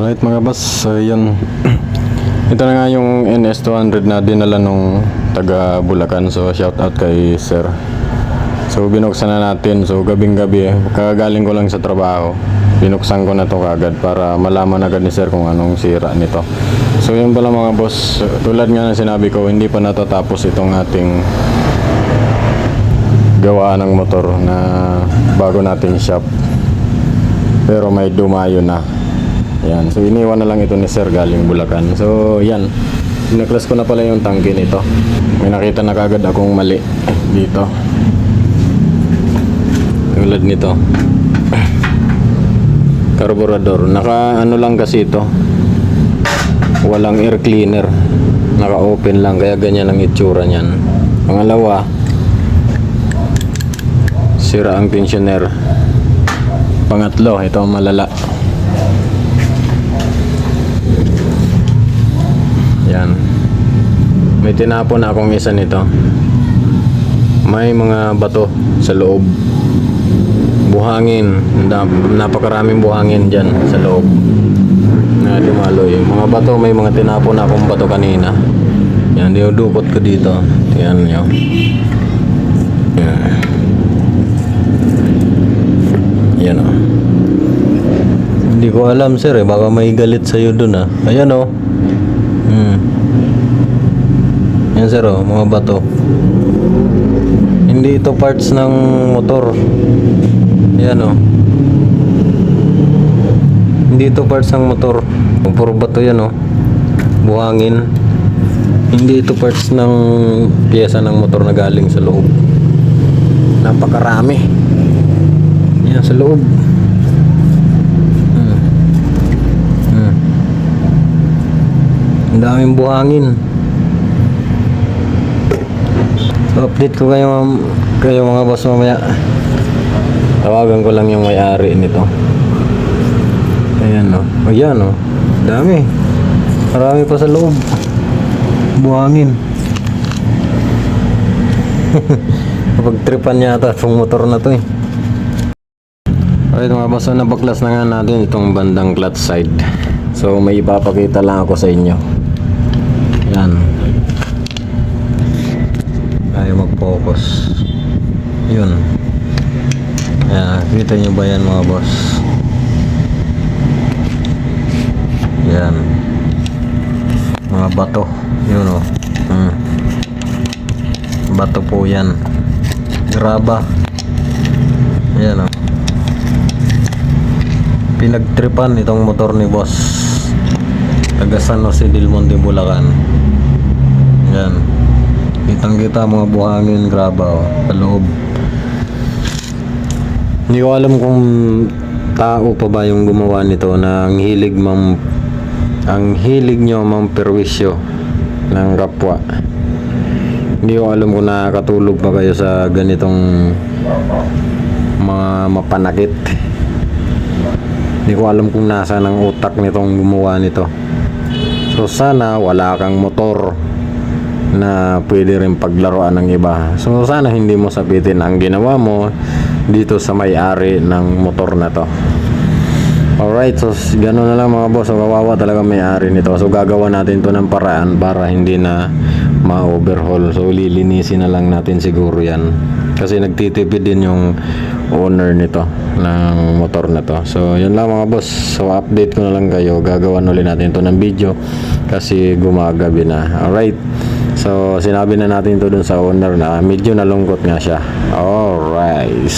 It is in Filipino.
Alright mga boss, so yan. Ito na nga yung NS200 na dinala nung taga Bulacan. So shout out kay sir. So binuksan na natin. So gabing gabi kagagaling ko lang sa trabaho, binuksan ko na to kagad para malaman agad ni sir kung anong sira nito. So yun pala mga boss, tulad nga ng sinabi ko, hindi pa natatapos itong ating gawa ng motor na bago nating shop, pero may dumayo na. Yan, so iniwan na lang ito ni sir galing Bulacan. So yan, pinaklas ko na pala yung tangke nito. May nakita na kagad akong mali dito, tulad nito. Carburetor, naka ano lang kasi ito, walang air cleaner, naka open lang, kaya ganyan ang itsura niyan. Pangalawa, sira ang tensioner. Pangatlo, ito ang malala. Yan, may tinapon akong isa nito, may mga bato sa loob, buhangin, napakaraming buhangin dyan sa loob na dumaloy. Mga bato, may mga tinapon akong bato kanina. Yan, dinudukot ko dito. Tingnan nyo. Yan o. Hindi ko alam sir baka may galit sa'yo dun Ayan o. Yan sir mga bato. Hindi ito parts ng motor. Yan o. Hindi ito parts ng motor. Puro bato yan o. Buhangin. Hindi ito parts ng piyesa ng motor na galing sa loob. Napakarami. Yan sa loob. Ang daming buhangin. So, update ko kayo mga boss mamaya. Tawagan ko lang yung may-ari nito. Ayan o. Ayan o. Dami. Marami pa sa loob. Buhangin. Pagtripan yata itong motor na to Alright mga boss, so nabaklas na nga natin itong bandang clutch side. So may ipapakita lang ako sa inyo. Yan. Ayaw mag-focus. Yun. Ayan, kita nyo ba yan mga boss? Yan. Mga bato. Yun o. Bato po yan. Graba. Ayan o. Pinagtripan itong motor ni boss. Taga San Jose del Monte, Bulacan. Yan. Kitang kita mga buhangin, graba sa loob. Hindi ko alam kung tao pa ba yung gumawa nito na ang hilig nyo mamperwisyo ng kapwa. Hindi ko alam kung nakakatulog pa kayo sa ganitong mga mapanakit. Hindi ko alam kung nasa ng utak nitong gumawa nito. So sana wala kang motor na pwede rin paglaruan ng iba. So sana hindi mo sabitin ang ginawa mo dito sa may-ari ng motor na to. Alright, so gano'n na lang mga boss. So kawawa talaga may-ari nito. So gagawa natin to ng paraan para hindi na ma-overhaul. So lilinisin na lang natin siguro yan, kasi nagtitipid din yung owner nito ng motor na to. So yun lang mga boss. So update ko na lang kayo. Gagawan ulit natin to ng video kasi gumagabi na. Alright, so sinabi na natin to dun sa owner na medyo nalungkot nga siya. Alright.